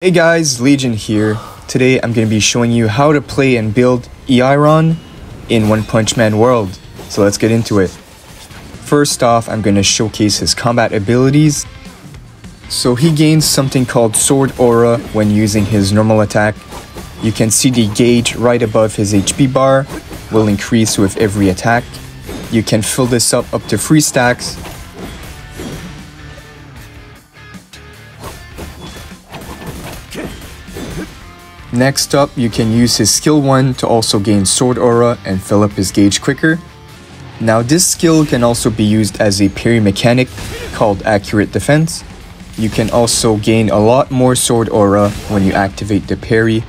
Hey guys, Legion here. Today I'm going to be showing you how to play and build Iairon in One Punch Man World. So let's get into it. First off, I'm going to showcase his combat abilities. So he gains something called Sword Aura when using his normal attack. You can see the gauge right above his HP bar will increase with every attack. You can fill this up to 3 stacks. Next up, you can use his skill 1 to also gain Sword Aura and fill up his gauge quicker. Now this skill can also be used as a parry mechanic called Accurate Defense. You can also gain a lot more Sword Aura when you activate the parry.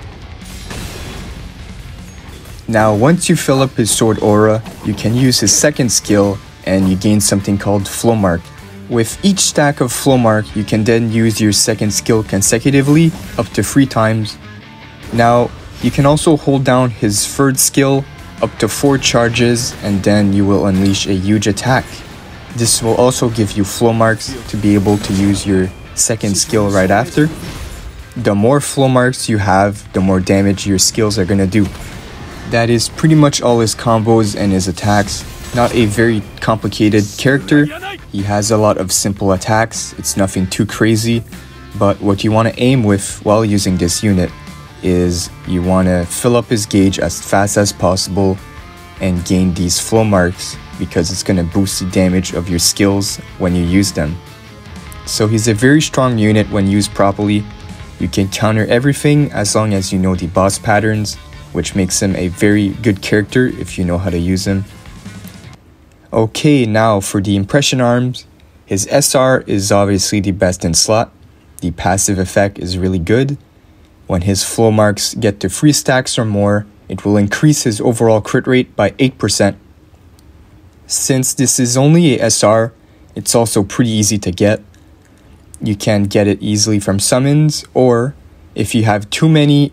Now once you fill up his Sword Aura, you can use his second skill and you gain something called Flow Mark. With each stack of Flow Mark, you can then use your second skill consecutively up to 3 times. Now, you can also hold down his third skill up to 4 charges and then you will unleash a huge attack. This will also give you flow marks to be able to use your second skill right after. The more flow marks you have, the more damage your skills are gonna do. That is pretty much all his combos and his attacks. Not a very complicated character. He has a lot of simple attacks, it's nothing too crazy. But what you want to aim with while using this unit is you want to fill up his gauge as fast as possible and gain these flow marks because it's going to boost the damage of your skills when you use them. So he's a very strong unit when used properly. You can counter everything as long as you know the boss patterns, which makes him a very good character if you know how to use him. Okay, now for the impression arms. His SR is obviously the best in slot. The passive effect is really good. When his flow marks get to 3 stacks or more, it will increase his overall crit rate by 8%. Since this is only a SR, it's also pretty easy to get. You can get it easily from summons, or if you have too many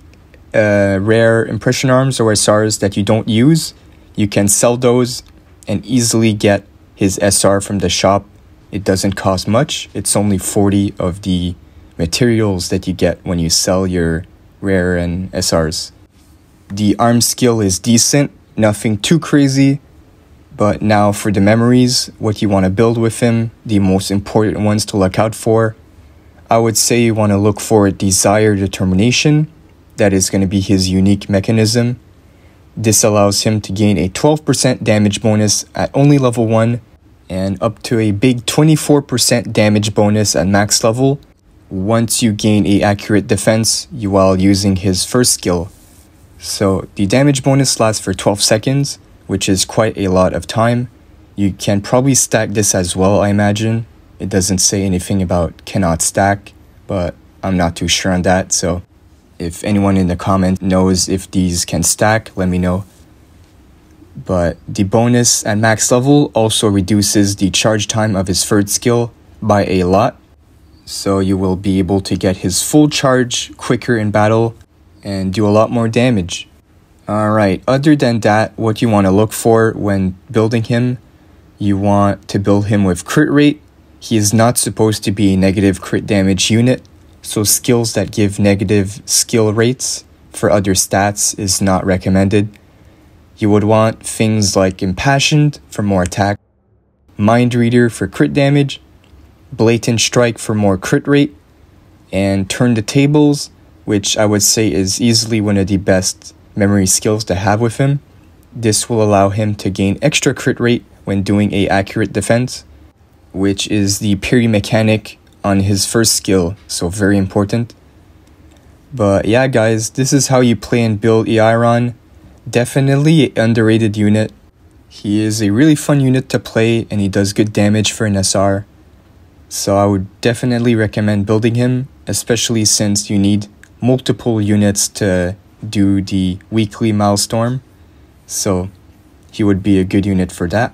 rare impression arms or SRs that you don't use, you can sell those and easily get his SR from the shop. It doesn't cost much, it's only 40 of the materials that you get when you sell your rare and SRs. The arm skill is decent, nothing too crazy, but now for the memories, what you want to build with him, the most important ones to look out for. I would say you want to look for Desire Determination. That is going to be his unique mechanism. This allows him to gain a 12% damage bonus at only level 1 and up to a big 24% damage bonus at max level once you gain a accurate defense while using his first skill. So the damage bonus lasts for 12 seconds, which is quite a lot of time. You can probably stack this as well, I imagine. It doesn't say anything about cannot stack, but I'm not too sure on that, so if anyone in the comments knows if these can stack, let me know. But the bonus at max level also reduces the charge time of his third skill by a lot. So you will be able to get his full charge quicker in battle and do a lot more damage. Alright, other than that, what you want to look for when building him, you want to build him with crit rate. He is not supposed to be a negative crit damage unit, so skills that give negative skill rates for other stats is not recommended. You would want things like Impassioned for more attack, Mind Reader for crit damage, Blatant Strike for more crit rate, and Turn the Tables, which I would say is easily one of the best memory skills to have with him. This will allow him to gain extra crit rate when doing a accurate defense, which is the parry mechanic on his first skill, so very important. But yeah guys, this is how you play and build Iairon. Definitely an underrated unit. He is a really fun unit to play and he does good damage for an SR. So I would definitely recommend building him, especially since you need multiple units to do the weekly milestone. So he would be a good unit for that.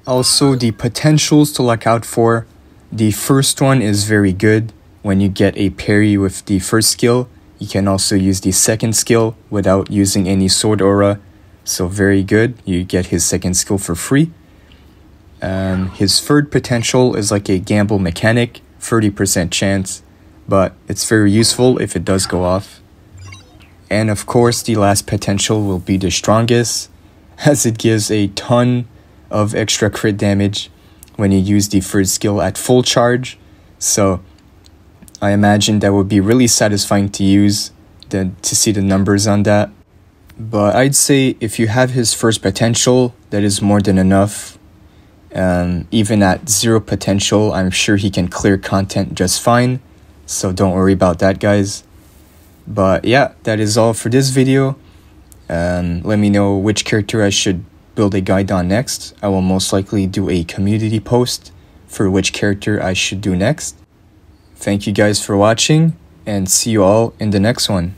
Also, the potentials to look out for. The first one is very good. When you get a parry with the first skill, you can also use the second skill without using any sword aura. So very good. You get his second skill for free. His third potential is like a gamble mechanic, 30% chance but it's very useful if it does go off. And of course, the last potential will be the strongest, as it gives a ton of extra crit damage when you use the first skill at full charge. So I imagine that would be really satisfying to use, to see the numbers on that. But I'd say if you have his first potential, that is more than enough. Even at 0 potential, I'm sure he can clear content just fine. So don't worry about that, guys. But yeah, that is all for this video. Let me know which character I should build a guide on next. I will most likely do a community post for which character I should do next. Thank you guys for watching, and see you all in the next one.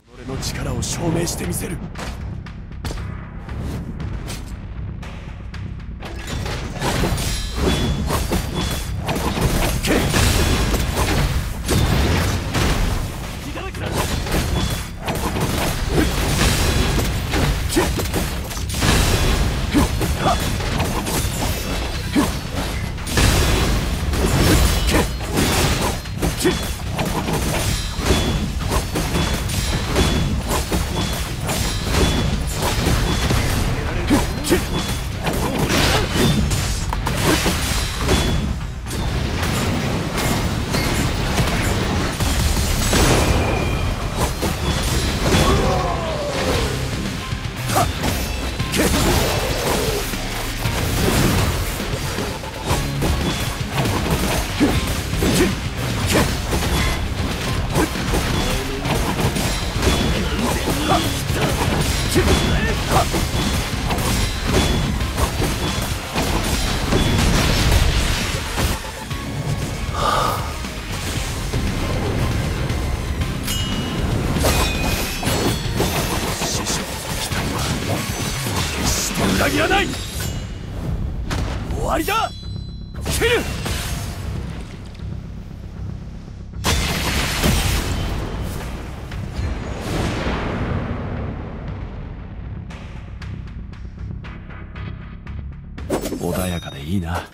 穏やかでいいな。